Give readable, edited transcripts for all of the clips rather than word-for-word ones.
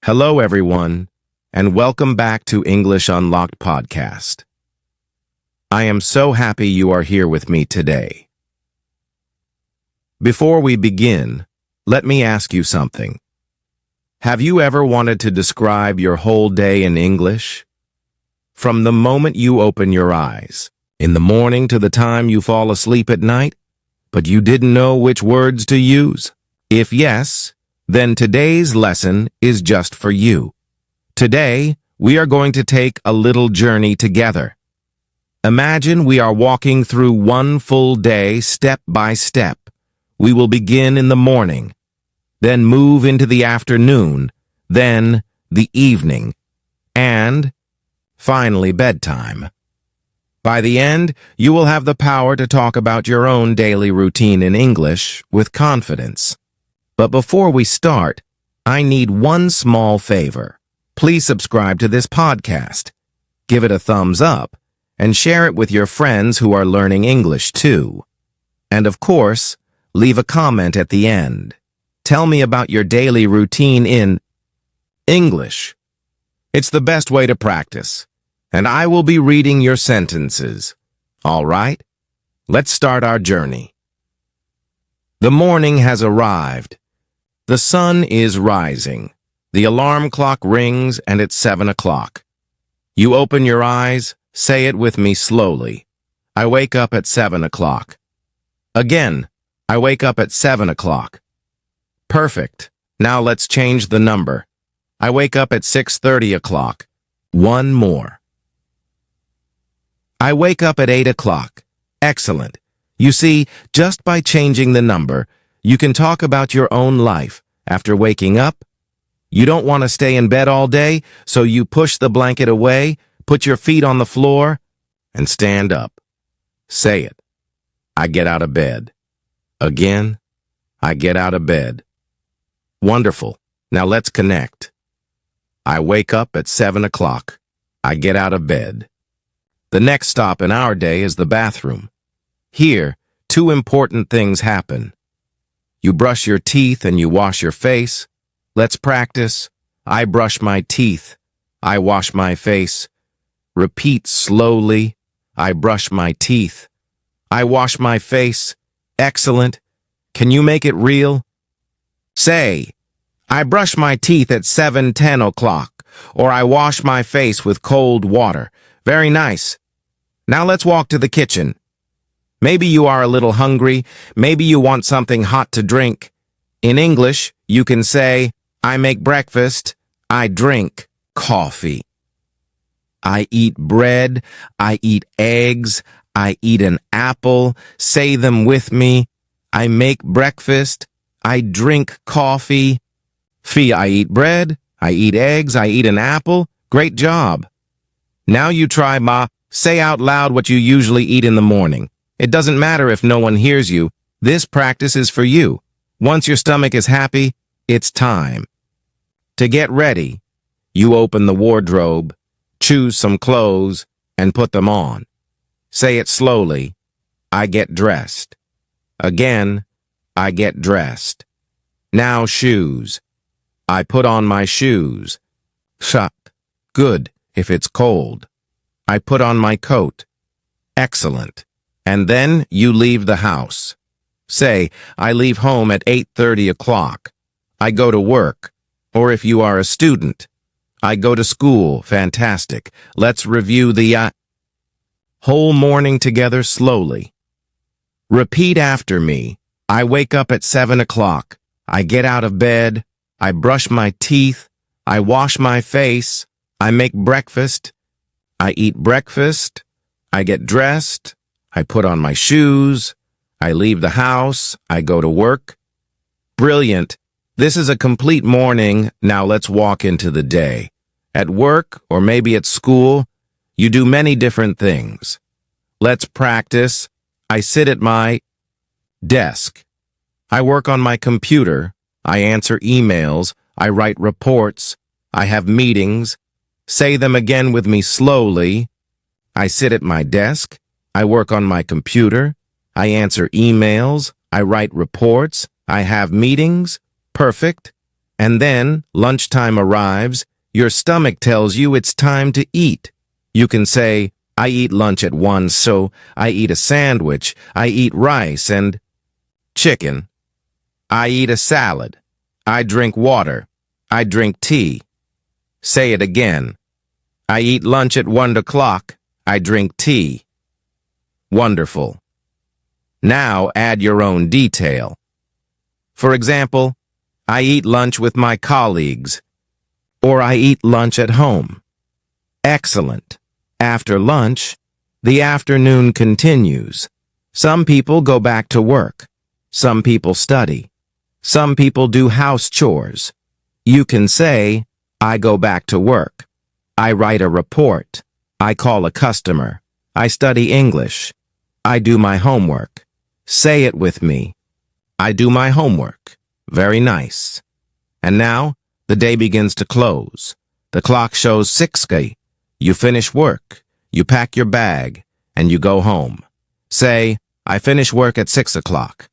Hello, everyone, and welcome back to English Unlocked podcast. I am so happy you are here with me today. Before we begin, let me ask you something. Have you ever wanted to describe your whole day in English? From the moment you open your eyes, in the morning to the time you fall asleep at night, but you didn't know which words to use? If yes, then today's lesson is just for you. Today, we are going to take a little journey together. Imagine we are walking through one full day step by step. We will begin in the morning, then move into the afternoon, then the evening, and finally bedtime. By the end, you will have the power to talk about your own daily routine in English with confidence. But before we start, I need one small favor. Please subscribe to this podcast, give it a thumbs up, and share it with your friends who are learning English too. And of course, leave a comment at the end. Tell me about your daily routine in English. It's the best way to practice, and I will be reading your sentences. All right? Let's start our journey. The morning has arrived. The sun is rising. The alarm clock rings and it's 7 o'clock. You open your eyes, say it with me slowly. I wake up at 7 o'clock. Again, I wake up at 7 o'clock. Perfect. Now let's change the number. I wake up at 6:30 o'clock. One more. I wake up at 8 o'clock. Excellent. You see, just by changing the number, you can talk about your own life. After waking up, you don't want to stay in bed all day, so you push the blanket away, put your feet on the floor, and stand up. Say it. I get out of bed. Again, I get out of bed. Wonderful. Now let's connect. I wake up at 7 o'clock. I get out of bed. The next stop in our day is the bathroom. Here, two important things happen. You brush your teeth and you wash your face. Let's practice. I brush my teeth. I wash my face. Repeat slowly. I brush my teeth. I wash my face. Excellent. Can you make it real? Say, I brush my teeth at 7:10 o'clock, or I wash my face with cold water. Very nice. Now let's walk to the kitchen. Maybe you are a little hungry. Maybe you want something hot to drink. In English, you can say, I make breakfast. I drink coffee. I eat bread. I eat eggs. I eat an apple. Say them with me. I make breakfast. I drink coffee. I eat bread. I eat eggs. I eat an apple. Great job. Now you try ma. Say out loud what you usually eat in the morning. It doesn't matter if no one hears you. This practice is for you. Once your stomach is happy, it's time. To get ready, you open the wardrobe, choose some clothes, and put them on. Say it slowly. I get dressed. Again, I get dressed. Now shoes. I put on my shoes. Shut. Good if it's cold. I put on my coat. Excellent. And then you leave the house. Say, I leave home at 8:30 o'clock. I go to work. Or if you are a student, I go to school. Fantastic. Let's review the whole morning together slowly. Repeat after me. I wake up at 7 o'clock. I get out of bed. I brush my teeth. I wash my face. I make breakfast. I eat breakfast. I get dressed. I put on my shoes. I leave the house. I go to work. Brilliant. This is a complete morning. Now let's walk into the day. At work, or maybe at school, you do many different things. Let's practice. I sit at my desk. I work on my computer. I answer emails. I write reports. I have meetings. Say them again with me slowly. I sit at my desk. I work on my computer. I answer emails. I write reports. I have meetings. Perfect. And then, lunchtime arrives, your stomach tells you it's time to eat. You can say, I eat lunch at 1, so I eat a sandwich, I eat rice and chicken. I eat a salad. I drink water. I drink tea. Say it again. I eat lunch at 1 o'clock. I drink tea. Wonderful. Now add your own detail. For example, I eat lunch with my colleagues, or I eat lunch at home. Excellent. After lunch, the afternoon continues. Some people go back to work. Some people study. Some people do house chores. You can say, I go back to work. I write a report. I call a customer. I study English. I do my homework. Say it with me. I do my homework. Very nice. And now, the day begins to close. The clock shows 6:00. You finish work. You pack your bag, and you go home. Say, I finish work at 6 o'clock.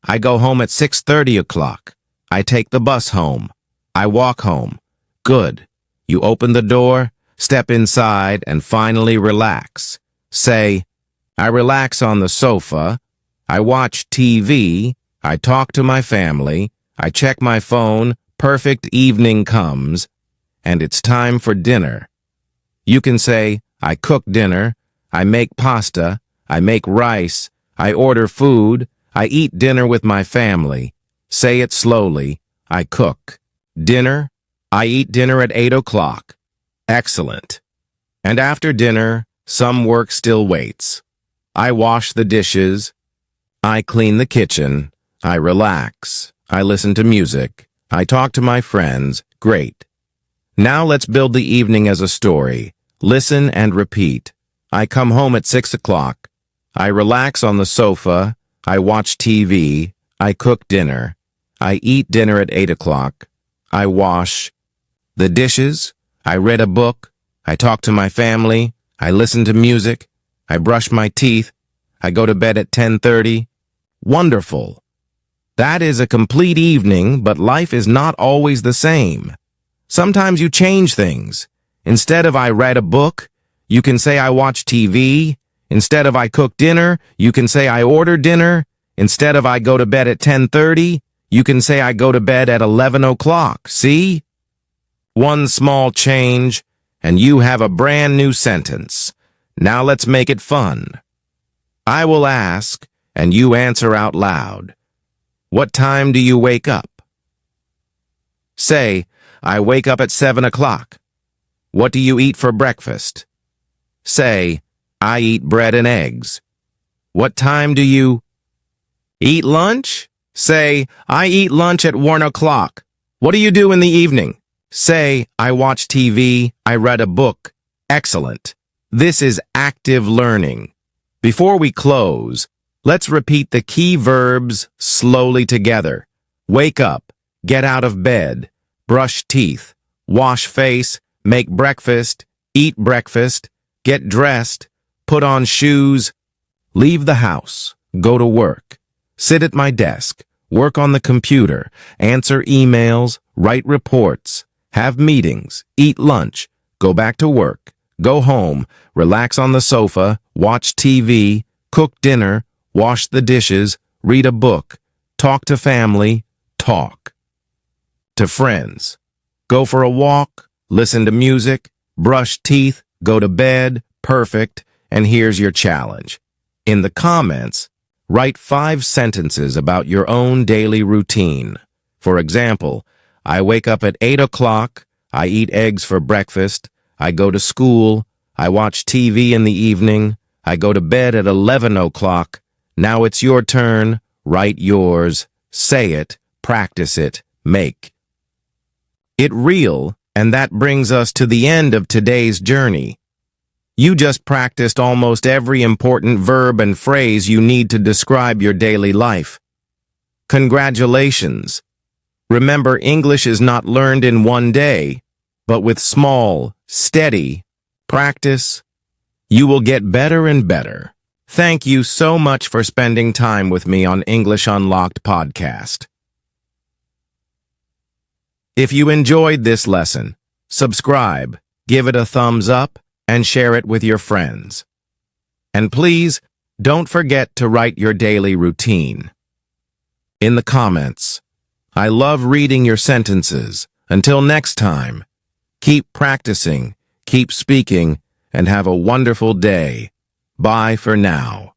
I go home at 6:30 o'clock. I take the bus home. I walk home. Good. You open the door, step inside, and finally relax. Say, I relax on the sofa. I watch TV. I talk to my family. I check my phone. Perfect evening comes, and it's time for dinner. You can say, I cook dinner. I make pasta. I make rice. I order food. I eat dinner with my family. Say it slowly. I cook. Dinner. I eat dinner at 8 o'clock. Excellent. And after dinner, some work still waits. I wash the dishes. I clean the kitchen. I relax. I listen to music. I talk to my friends. Great. Now let's build the evening as a story. Listen and repeat. I come home at 6 o'clock. I relax on the sofa. I watch TV. I cook dinner. I eat dinner at 8 o'clock. I wash the dishes. I read a book. I talk to my family. I listen to music. I brush my teeth. I go to bed at 10:30. Wonderful. That is a complete evening, but life is not always the same. Sometimes you change things. Instead of I read a book, you can say I watch TV. Instead of I cook dinner, you can say I order dinner. Instead of I go to bed at 10:30, you can say I go to bed at 11 o'clock. See? One small change, and you have a brand new sentence. Now let's make it fun. I will ask, and you answer out loud. What time do you wake up? Say, I wake up at 7 o'clock. What do you eat for breakfast? Say, I eat bread and eggs. What time do you eat lunch? Say, I eat lunch at 1 o'clock. What do you do in the evening? Say, I watch TV, I read a book. Excellent. This is active learning. Before we close, let's repeat the key verbs slowly together. Wake up, get out of bed, brush teeth, wash face, make breakfast, eat breakfast, get dressed, put on shoes, leave the house, go to work, sit at my desk, work on the computer, answer emails, write reports, have meetings, eat lunch, go back to work, go home, relax on the sofa, watch TV, cook dinner, wash the dishes, read a book, talk to family, talk to friends, go for a walk, listen to music, brush teeth, go to bed. Perfect. And here's your challenge. In the comments, write 5 sentences about your own daily routine. For example, I wake up at 8 o'clock, I eat eggs for breakfast, I go to school, I watch TV in the evening, I go to bed at 11 o'clock. Now it's your turn. Write yours, say it, practice it, make it real, and that brings us to the end of today's journey. You just practiced almost every important verb and phrase you need to describe your daily life. Congratulations! Remember, English is not learned in one day, but with small, steady practice, you will get better and better. Thank you so much for spending time with me on English Unlocked podcast. If you enjoyed this lesson, subscribe, give it a thumbs up, and share it with your friends. And please, don't forget to write your daily routine in the comments. I love reading your sentences. Until next time, keep practicing, keep speaking, and have a wonderful day. Bye for now.